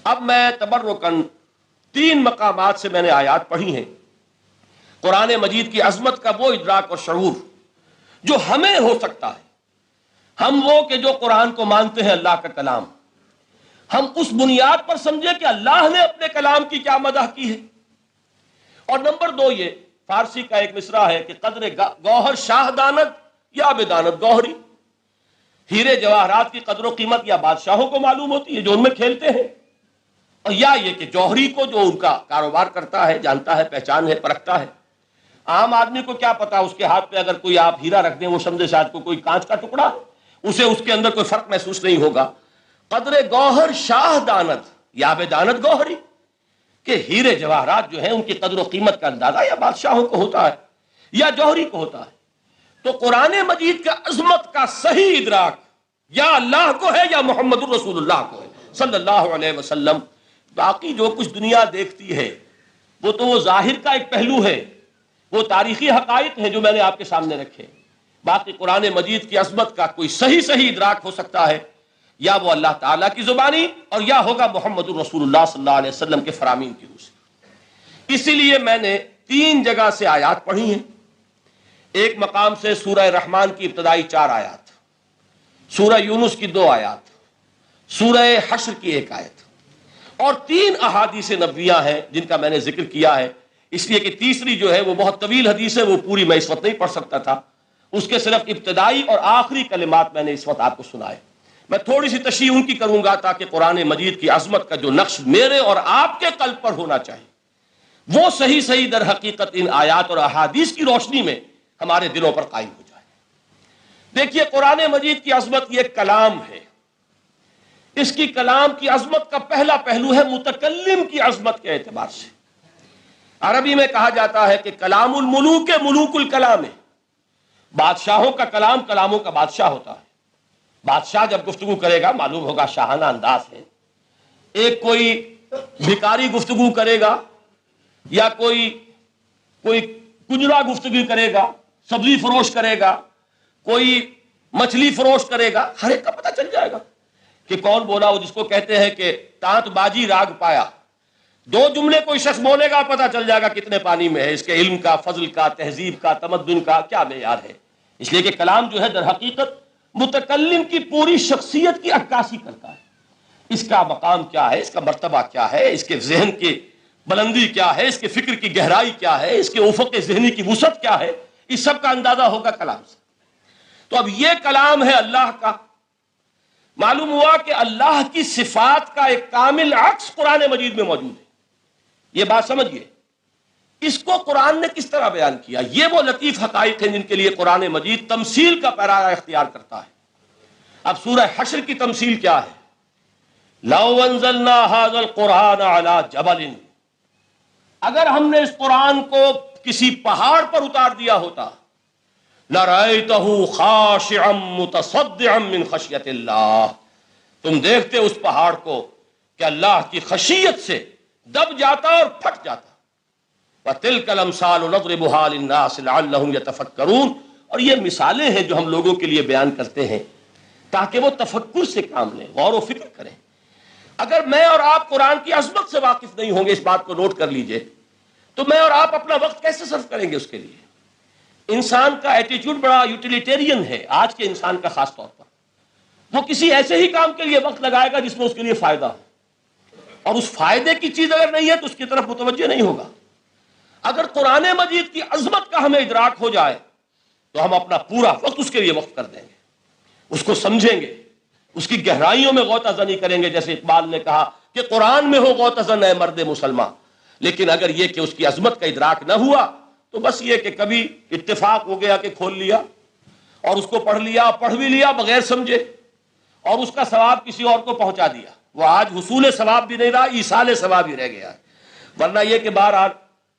اب میں تبرکن 3 مقامات سے میں نے آیات پڑھی ہیں. قرآن مجید کی عظمت کا وہ ادراک اور شعور جو ہمیں ہو سکتا ہے، ہم وہ کہ جو قرآن کو مانتے ہیں اللہ کا کلام، ہم اس بنیاد پر سمجھے کہ اللہ نے اپنے کلام کی کیا مدح کی ہے. اور نمبر 2 یہ فارسی کا ایک مصرع ہے کہ قدر گوہر شاہ دانت یا بدانت گوہری. ہیرے جواہرات کی قدر و قیمت یا بادشاہوں کو معلوم ہوتی ہے جو ان میں کھیلتے ہیں، اور یا یہ کہ جوہری کو جو ان کا کاروبار کرتا ہے، جانتا ہے، پہچان ہے، پرکھتا ہے. عام آدمی کو کیا پتا اس کے ہاتھ پہ اگر کوئی آپ ہیرا رکھ دیں وہ سمجھے شاید کوئی کانچ کا ٹکڑا، اسے اس کے اندر کوئی فرق محسوس نہیں ہوگا. قدر گوہر شاہ دانت یا بدانت گوہری، کہ ہیرے جواہرات جو ہیں ان کی قدر و قیمت کا اندازہ یا بادشاہوں کو ہوتا ہے یا جوہری کو ہوتا ہے. تو قرآن مجید کا عظمت کا صحیح ادراک یا اللہ کو ہے یا محمد الرسول اللہ کو ہے صلی اللہ علیہ وسلم. باقی جو کچھ دنیا دیکھتی ہے وہ تو وہ ظاہر کا ایک پہلو ہے، وہ تاریخی حقائق ہیں جو میں نے آپ کے سامنے رکھے. باقی قرآن مجید کی عظمت کا کوئی صحیح ادراک ہو سکتا ہے یا وہ اللہ تعالیٰ کی زبانی اور یا ہوگا محمد الرسول اللہ صلی اللہ علیہ وسلم کے فرامین کی روح سے. اسی لیے میں نے 3 جگہ سے آیات پڑھی ہیں. ایک مقام سے سورہ رحمان کی ابتدائی 4 آیات، سورہ یونس کی 2 آیات، سورہ حشر کی 1 آیت، اور 3 احادیث نبویہ ہیں جن کا میں نے ذکر کیا ہے، اس لیے کہ تیسری جو ہے وہ بہت طویل حدیث ہے، وہ پوری میں اس وقت نہیں پڑھ سکتا تھا. اس کے صرف ابتدائی اور آخری کلمات میں نے اس وقت آپ کو سنائے. میں تھوڑی سی تشریح ان کی کروں گا تاکہ قرآن مجید کی عظمت کا جو نقش میرے اور آپ کے قلب پر ہونا چاہیے وہ صحیح در حقیقت ان آیات اور احادیث کی روشنی میں ہمارے دلوں پر قائم ہو جائے. دیکھیے قرآن مجید کی عظمت یہ کلام ہے. اس کی کلام کی عظمت کا پہلا پہلو ہے متکلم کی عظمت کے اعتبار سے. عربی میں کہا جاتا ہے کہ کلام الملوک ملوک الکلام ہے. بادشاہوں کا کلام کلاموں کا بادشاہ ہوتا ہے. بادشاہ جب گفتگو کرے گا معلوم ہوگا شاہانہ انداز ہے. ایک کوئی بھکاری گفتگو کرے گا یا کوئی کنجرا گفتگو کرے گا، سبزی فروش کرے گا، کوئی مچھلی فروش کرے گا، ہر ایک کا پتہ چل جائے گا کہ کون بولا. وہ جس کو کہتے ہیں کہ تانت باجی راگ پایا. 2 جملے کوئی شخص بولے گا پتہ چل جائے گا کتنے پانی میں ہے، اس کے علم کا، فضل کا، تہذیب کا، تمدن کا کیا معیار ہے. اس لیے کہ کلام جو ہے در حقیقت متکلم کی پوری شخصیت کی عکاسی کرتا ہے. اس کا مقام کیا ہے، اس کا مرتبہ کیا ہے، اس کے ذہن کی بلندی کیا ہے، اس کے فکر کی گہرائی کیا ہے، اس کے افق ذہنی کی وسعت کیا ہے، اس سب کا اندازہ ہوگا کلام سے. تو اب یہ کلام ہے اللہ کا. معلوم ہوا کہ اللہ کی صفات کا ایک کامل عکس قرآن مجید میں موجود ہے. یہ بات سمجھیے. اس کو قرآن نے کس طرح بیان کیا؟ یہ وہ لطیف حقائق ہیں جن کے لیے قرآن مجید تمثیل کا پیرا اختیار کرتا ہے. اب سورہ حشر کی تمثیل کیا ہے؟ لو انزلنا هذا القرآن على جبل، اگر ہم نے اس قرآن کو کسی پہاڑ پر اتار دیا ہوتا، لَرَأَيْتَهُ خَاشِعًا مُتَصَدِّعًا مِّنْ خَشْيَةِ اللَّهِ، تم دیکھتے اس پہاڑ کو کہ اللہ کی خشیت سے دب جاتا اور پھٹ جاتا. وَتِلْكَ الْأَمْثَالُ نَضْرِبُهَا لِلنَّاسِ لَعَلَّهُمْ يَتَفَكَّرُونَ. اور یہ مثالیں ہیں جو ہم لوگوں کے لیے بیان کرتے ہیں تاکہ وہ تفکر سے کام لیں، غور و فکر کریں. اگر میں اور آپ قرآن کی عظمت سے واقف نہیں ہوں گے، اس بات کو نوٹ کر لیجئے، تو میں اور آپ اپنا وقت کیسے صرف کریں گے اس کے لیے؟ انسان کا ایٹیٹیوڈ بڑا یوٹیلیٹیرین ہے آج کے انسان کا، خاص طور پر وہ کسی ایسے ہی کام کے لیے وقت لگائے گا جس میں اس کے لیے فائدہ ہو، اور اس فائدے کی چیز اگر نہیں ہے تو اس کی طرف متوجہ نہیں ہوگا. اگر قرآن مجید کی عظمت کا ہمیں ادراک ہو جائے تو ہم اپنا پورا وقت اس کے لیے وقف کر دیں گے، اس کو سمجھیں گے، اس کی گہرائیوں میں غوطہ زنی کریں گے. جیسے اقبال نے کہا کہ قرآن میں ہو غوطہ زن اے مرد مسلمان. لیکن اگر یہ کہ اس کی عظمت کا ادراک نہ ہوا تو بس یہ کہ کبھی اتفاق ہو گیا کہ کھول لیا اور اس کو پڑھ لیا، پڑھ بھی لیا بغیر سمجھے، اور اس کا ثواب کسی اور کو پہنچا دیا. وہ آج حصول ثواب بھی نہیں رہا، ایصال ثواب ہی رہ گیا ہے. ورنہ یہ کہ بہرحال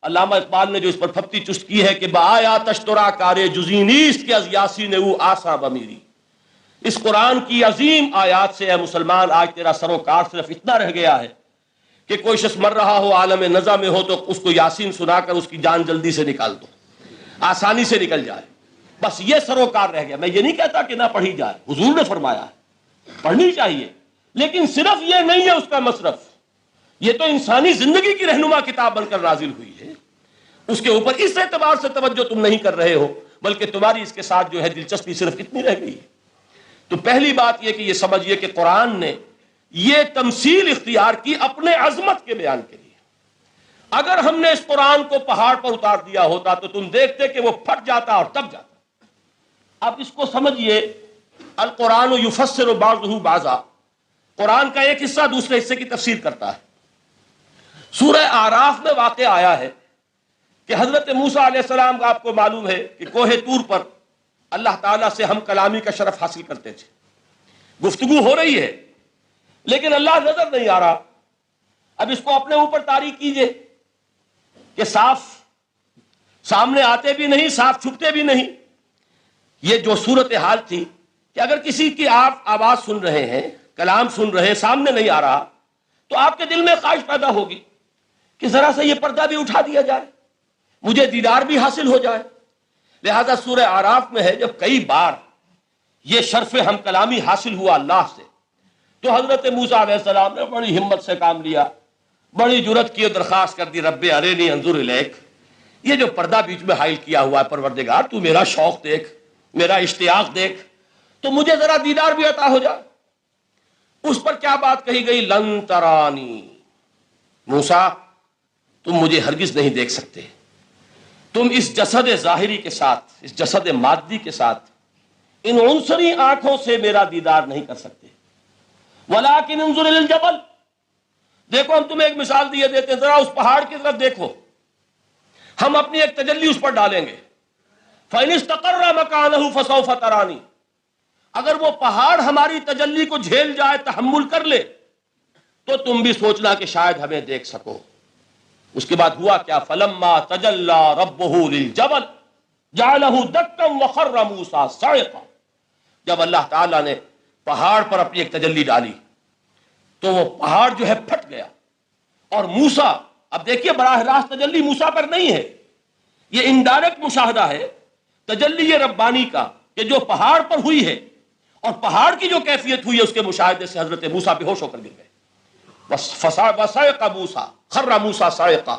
علامہ اقبال نے جو اس پر پھپتی چست کی ہے کہ بآیا تشترا کار جزی نیست کہ از یاسین او آساں بمیری. اس قرآن کی عظیم آیات سے اے مسلمان آج تیرا سروکار صرف اتنا رہ گیا ہے کہ کوئی شخص مر رہا ہو، عالم نزا میں ہو، تو اس کو یاسین سنا کر اس کی جان جلدی سے نکال دو، آسانی سے نکل جائے. بس یہ سروکار رہ گیا. میں یہ نہیں کہتا کہ نہ پڑھی جائے، حضور نے فرمایا ہے پڑھنی چاہیے، لیکن صرف یہ نہیں ہے اس کا مصرف. یہ تو انسانی زندگی کی رہنما کتاب بن کر نازل ہوئی ہے، اس کے اوپر اس اعتبار سے توجہ تم نہیں کر رہے ہو، بلکہ تمہاری اس کے ساتھ جو ہے دلچسپی صرف اتنی رہ گئی ہے۔ تو پہلی بات یہ کہ یہ سمجھیے کہ قرآن نے یہ تمثیل اختیار کی اپنے عظمت کے بیان کے لیے۔ اگر ہم نے اس قرآن کو پہاڑ پر اتار دیا ہوتا تو تم دیکھتے کہ وہ پھٹ جاتا اور دب جاتا۔ اب اس کو سمجھیے، القرآن یفسر بعضہ بعضا، قرآن کا ایک حصہ دوسرے حصے کی تفسیر کرتا ہے۔ سورہ اعراف میں واقع آیا ہے کہ حضرت موسیٰ علیہ السلام کا آپ کو معلوم ہے کہ کوہ طور پر اللہ تعالیٰ سے ہم کلامی کا شرف حاصل کرتے تھے، گفتگو ہو رہی ہے لیکن اللہ نظر نہیں آ رہا۔ اب اس کو اپنے اوپر طاری کیجئے کہ صاف سامنے آتے بھی نہیں، صاف چھپتے بھی نہیں۔ یہ جو صورتحال تھی کہ اگر کسی کی آپ آواز سن رہے ہیں، کلام سن رہے ہیں، سامنے نہیں آ رہا، تو آپ کے دل میں خواہش پیدا ہوگی کہ ذرا سا یہ پردہ بھی اٹھا دیا جائے، مجھے دیدار بھی حاصل ہو جائے۔ لہذا سورہ اعراف میں ہے جب کئی بار یہ شرف ہم کلامی حاصل ہوا اللہ سے، تو حضرت موسیٰ علیہ السلام نے بڑی ہمت سے کام لیا، بڑی جرت کی اور درخواست کر دی، رب ارنی انظر الیک، یہ جو پردہ بیچ میں حائل کیا ہوا ہے پروردگار، تو میرا شوق دیکھ، میرا اشتیاق دیکھ، تو مجھے ذرا دیدار بھی عطا ہو جائے۔ اس پر کیا بات کہی گئی؟ لن ترانی، موسیٰ تم مجھے ہرگز نہیں دیکھ سکتے، تم اس جسد ظاہری کے ساتھ، اس جسد مادی کے ساتھ، ان عنصری آنکھوں سے میرا دیدار نہیں کر سکتے۔ ولیکن انظر الی الجبل، دیکھو ہم تمہیں ایک مثال دیے دیتے ہیں، ذرا اس پہاڑ کی طرف دیکھو، ہم اپنی ایک تجلی اس پر ڈالیں گے۔ فَإِنِ اسْتَقَرَّ مَكَانَهُ فَسَوْفَ تَرَانِي، اگر وہ پہاڑ ہماری تجلی کو جھیل جائے، تحمل کر لے، تو تم بھی سوچنا کہ شاید ہمیں دیکھ سکو۔ اس کے بعد ہوا کیا؟ فَلَمَّا تَجَلَّى رَبُّهُ لِلْجَبَلِ جَعَلَهُ دَكًّا وَخَرَّ مُوسَىٰ صَعِقًا، جب اللہ تعالیٰ نے پہاڑ پر اپنی ایک تجلی ڈالی تو وہ پہاڑ جو ہے پھٹ گیا، اور موسیٰ، اب دیکھیے براہ راست تجلی موسیٰ پر نہیں ہے، یہ انڈائریکٹ مشاہدہ ہے تجلی ربانی کا کہ جو پہاڑ پر ہوئی ہے، اور پہاڑ کی جو کیفیت ہوئی ہے اس کے مشاہدے سے حضرت موسیٰ بے ہوش ہو کر گر گئے۔ وَصَعِقَ مُوسَىٰ خَرَّ مُوسَىٰ صَعِقًا،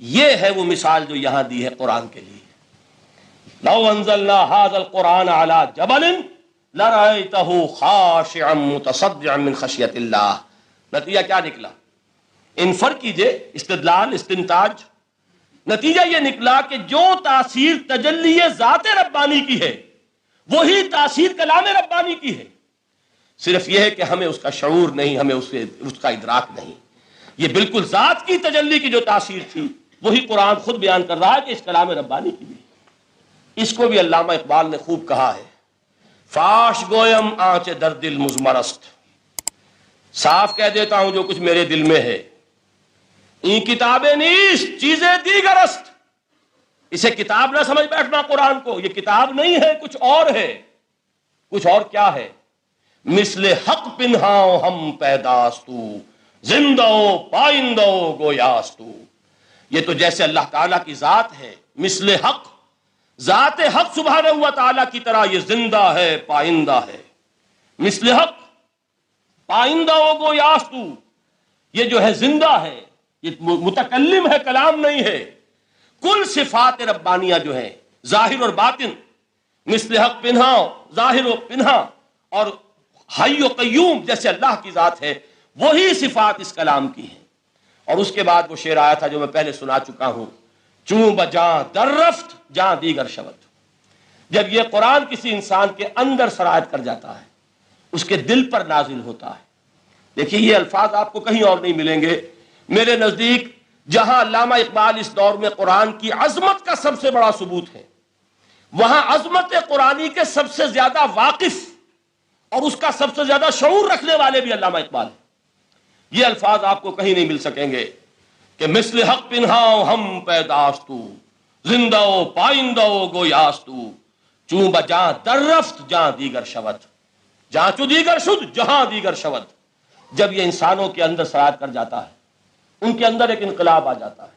یہ ہے وہ مثال جو یہاں دی ہے قرآن کے لیے۔ لَوْ أَنزَلْنَا هَذَا الْقُرْآنَ عَلَىٰ جَبَلٍ لَرَأَيْتَهُ خَاشِعًا مُتَصَدِّعًا مِّنْ خَشْيَةِ اللَّهِ، نتیجہ کیا نکلا؟ انفر کیجئے، استدلال، استنتاج، نتیجہ یہ نکلا کہ جو تاثیر تجلی ذات ربانی کی ہے وہی تاثیر کلام ربانی کی ہے، صرف یہ ہے کہ ہمیں اس کا شعور نہیں، ہمیں اس کا ادراک نہیں۔ یہ بالکل ذات کی تجلی کی جو تاثیر تھی وہی قرآن خود بیان کر رہا ہے کہ اس کلام ربانی کی بھی۔ اس کو بھی علامہ اقبال نے خوب کہا ہے، فاش گویم آنچ در دل مزمرست، صاف کہہ دیتا ہوں جو کچھ میرے دل میں ہے، این کتابیں نیست چیزیں دیگر است، اسے کتاب نہ سمجھ بیٹھنا قرآن کو، یہ کتاب نہیں ہے، کچھ اور ہے۔ کچھ اور کیا ہے؟ مثل حق پنہاؤ ہم پیداستو، زندہ پائندہ گویاستو، یہ تو جیسے اللہ تعالیٰ کی ذات ہے، مثل حق، ذات حق سبحانہ و تعالیٰ کی طرح یہ زندہ ہے، پائندہ ہے۔ مثل حق، پائندہ گویاستو، یہ جو ہے زندہ ہے، یہ متکلم ہے، کلام نہیں ہے۔ کل صفات ربانیہ جو ہیں ظاہر اور باطن، مثل حق پنہا، ظاہر و پنہا، اور حی و قیوم جیسے اللہ کی ذات ہے، وہی صفات اس کلام کی ہیں۔ اور اس کے بعد وہ شعر آیا تھا جو میں پہلے سنا چکا ہوں، چوں بجاں در رفت جاں دیگر شود، جب یہ قرآن کسی انسان کے اندر سرایت کر جاتا ہے، اس کے دل پر نازل ہوتا ہے۔ دیکھیے یہ الفاظ آپ کو کہیں اور نہیں ملیں گے۔ میرے نزدیک جہاں علامہ اقبال اس دور میں قرآن کی عظمت کا سب سے بڑا ثبوت ہے، وہاں عظمت قرآنی کے سب سے زیادہ واقف اور اس کا سب سے زیادہ شعور رکھنے والے بھی علامہ اقبال ہیں۔ یہ الفاظ آپ کو کہیں نہیں مل سکیں گے کہ مثل حق پنہاؤ ہم پیداستو، زندہ پائندہ گویاستو، چوں بجاں در رفت جہاں دیگر شود، جہاں چو دیگر شد جہاں دیگر شود۔ جب یہ انسانوں کے اندر سرایت کر جاتا ہے، ان کے اندر ایک انقلاب آ جاتا ہے،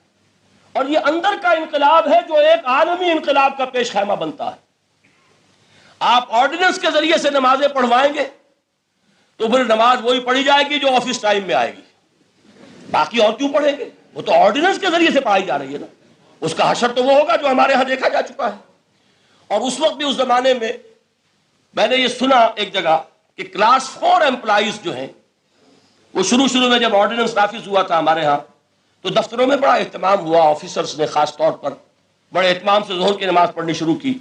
اور یہ اندر کا انقلاب ہے جو ایک عالمی انقلاب کا پیش خیمہ بنتا ہے۔ آپ آرڈیننس کے ذریعے سے نمازیں پڑھوائیں گے تو پھر نماز وہی پڑھی جائے گی جو آفس ٹائم میں آئے گی، باقی اور کیوں پڑھیں گے؟ وہ تو آرڈیننس کے ذریعے سے پڑھائی جا رہی ہے نا. اس کا حشر تو وہ ہوگا جو ہمارے ہاں دیکھا جا چکا ہے. اور اس وقت بھی اس زمانے میں نے یہ سنا ایک جگہ کہ کلاس 4 امپلائیز جو ہیں وہ شروع میں جب آرڈیننس نافذ ہوا تھا ہمارے ہاں تو دفتروں میں بڑا اہتمام ہوا، آفیسرز نے خاص طور پر بڑے اہتمام سے ظہر کی نماز پڑھنی شروع کی.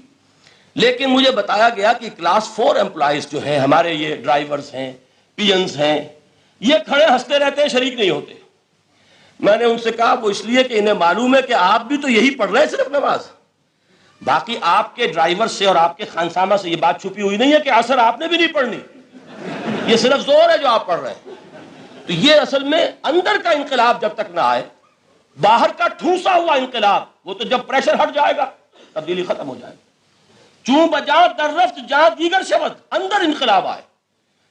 لیکن مجھے بتایا گیا کہ کلاس 4 امپلائیز جو ہیں ہمارے، یہ ڈرائیورز ہیں، پیئنز ہیں، یہ کھڑے ہنستے رہتے ہیں، شریک نہیں ہوتے. میں نے ان سے کہا وہ اس لیے کہ انہیں معلوم ہے کہ آپ بھی تو یہی پڑھ رہے ہیں صرف نماز، باقی آپ کے ڈرائیور سے اور آپ کے خانسامہ سے یہ بات چھپی ہوئی نہیں ہے کہ عصر آپ نے بھی نہیں پڑھنی، یہ صرف زور ہے جو آپ پڑھ رہے ہیں. تو یہ اصل میں اندر کا انقلاب جب تک نہ آئے، باہر کا ٹھوسا ہوا انقلاب، وہ تو جب پریشر ہٹ جائے گا تبدیلی ختم ہو جائے گی. چون بجا در رفت جہاں دیگر شود، اندر انقلاب آئے.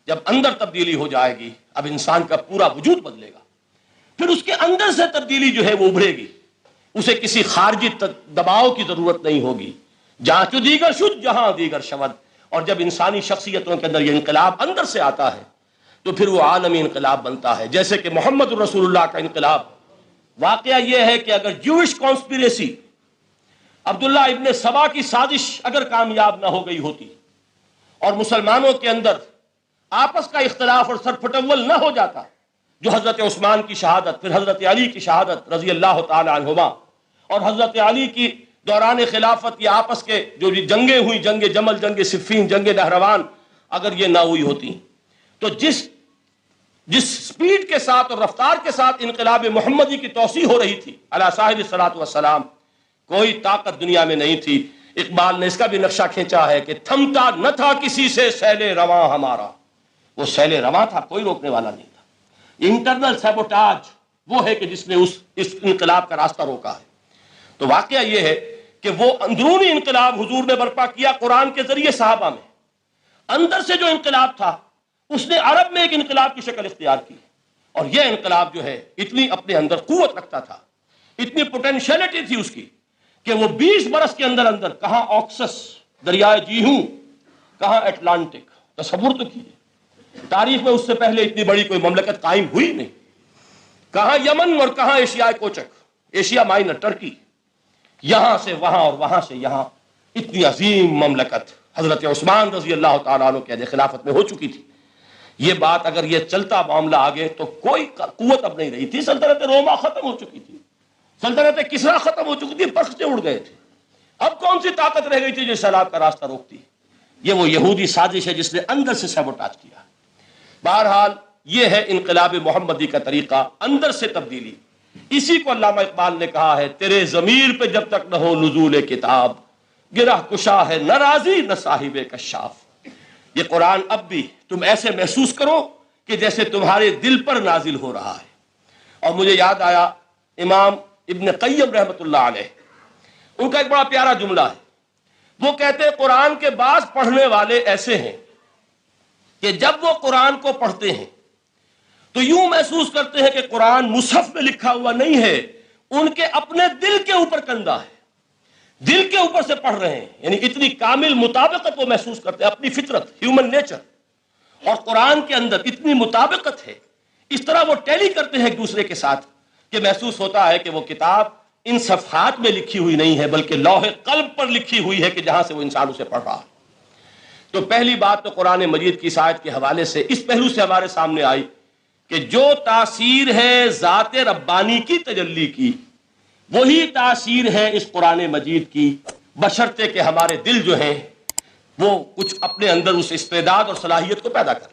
جب اندر تبدیلی ہو جائے گی اب انسان کا پورا وجود بدلے گا، پھر اس کے اندر سے تبدیلی جو ہے وہ ابھرے گی، اسے کسی خارجی دباؤ کی ضرورت نہیں ہوگی. جہاں چو دیگر شد جہاں دیگر شود. اور جب انسانی شخصیتوں کے اندر یہ انقلاب اندر سے آتا ہے تو پھر وہ عالمی انقلاب بنتا ہے. جیسے کہ محمد رسول اللہ کا انقلاب. واقعہ یہ ہے کہ اگر جوش کانسپیریسی، عبداللہ ابن سبا کی سازش اگر کامیاب نہ ہو گئی ہوتی اور مسلمانوں کے اندر آپس کا اختلاف اور سرپٹول نہ ہو جاتا، جو حضرت عثمان کی شہادت، پھر حضرت علی کی شہادت رضی اللہ تعالی عنہما، اور حضرت علی کی دوران خلافت یہ آپس کے جو جنگیں ہوئی، جنگ جمل، جنگ صفین، جنگ نہروان، اگر یہ نہ ہوئی ہوتی تو جس سپیڈ کے ساتھ اور رفتار کے ساتھ انقلاب محمدی کی توسیع ہو رہی تھی علی صاحب الصلاۃ والسلام، کوئی طاقت دنیا میں نہیں تھی. اقبال نے اس کا بھی نقشہ کھینچا ہے کہ تھمتا نہ تھا کسی سے سیل رواں ہمارا. وہ سیل رواں تھا، کوئی روکنے والا نہیں تھا. انٹرنل سیبوٹاج وہ ہے کہ جس نے اس انقلاب کا راستہ روکا ہے. تو واقعہ یہ ہے کہ وہ اندرونی انقلاب حضور نے برپا کیا قرآن کے ذریعے صحابہ میں. اندر سے جو انقلاب تھا اس نے عرب میں ایک انقلاب کی شکل اختیار کی. اور یہ انقلاب جو ہے اتنی اپنے اندر قوت رکھتا تھا، اتنی پوٹینشیلٹی تھی اس کی کہ وہ 20 برس کے اندر کہاں آکسس دریائے جیہوں، کہاں اٹلانٹک. تصور تو کیجیے، تاریخ میں اس سے پہلے اتنی بڑی کوئی مملکت قائم ہوئی نہیں. کہاں یمن اور کہاں ایشیا کوچک، ایشیا مائنر، ٹرکی، یہاں سے وہاں اور وہاں سے یہاں اتنی عظیم مملکت حضرت عثمان رضی اللہ تعالیٰ عنہ کے خلافت میں ہو چکی تھی. یہ بات اگر یہ چلتا معاملہ آگے تو کوئی قوت اب نہیں رہی تھی. سلطنت روما ختم ہو چکی تھی، سلطنت کسریٰ ختم ہو چکی تھی، پرچے اڑ گئے تھے. اب کون سی طاقت رہ گئی تھی جو سیلاب کا راستہ روکتی؟ یہ وہ یہودی سازش ہے جس نے اندر سے سیبوٹاج کیا. بہرحال یہ ہے انقلاب محمدی کا طریقہ، اندر سے تبدیلی. اسی کو علامہ اقبال نے کہا ہے، تیرے ضمیر پہ جب تک نہ ہو نزول کتاب، گرہ کشا ہے نہ راضی نہ صاحب کشاف. یہ قرآن اب بھی تم ایسے محسوس کرو کہ جیسے تمہارے دل پر نازل ہو رہا ہے. اور مجھے یاد آیا امام ابن قیم رحمۃ اللہ علیہ، ان کا ایک بڑا پیارا جملہ ہے. وہ کہتے ہیں قرآن کے بعض پڑھنے والے ایسے ہیں کہ جب وہ قرآن کو پڑھتے ہیں تو یوں محسوس کرتے ہیں کہ قرآن مصحف میں لکھا ہوا نہیں ہے، ان کے اپنے دل کے اوپر کندہ ہے، دل کے اوپر سے پڑھ رہے ہیں. یعنی اتنی کامل مطابقت وہ محسوس کرتے ہیں، اپنی فطرت، ہیومن نیچر اور قرآن کے اندر اتنی مطابقت ہے. اس طرح وہ ٹیلی کرتے ہیں ایک دوسرے کے ساتھ کہ محسوس ہوتا ہے کہ وہ کتاب ان صفحات میں لکھی ہوئی نہیں ہے بلکہ لوح قلب پر لکھی ہوئی ہے کہ جہاں سے وہ انسان اسے پڑھ رہا ہے. تو پہلی بات تو قرآن مجید کی آیت کے حوالے سے اس پہلو سے ہمارے سامنے آئی کہ جو تاثیر ہے ذات ربانی کی تجلی کی، وہی تاثیر ہے اس قرآن مجید کی، بشرطے کہ ہمارے دل جو ہیں وہ کچھ اپنے اندر اس استعداد اور صلاحیت کو پیدا کر.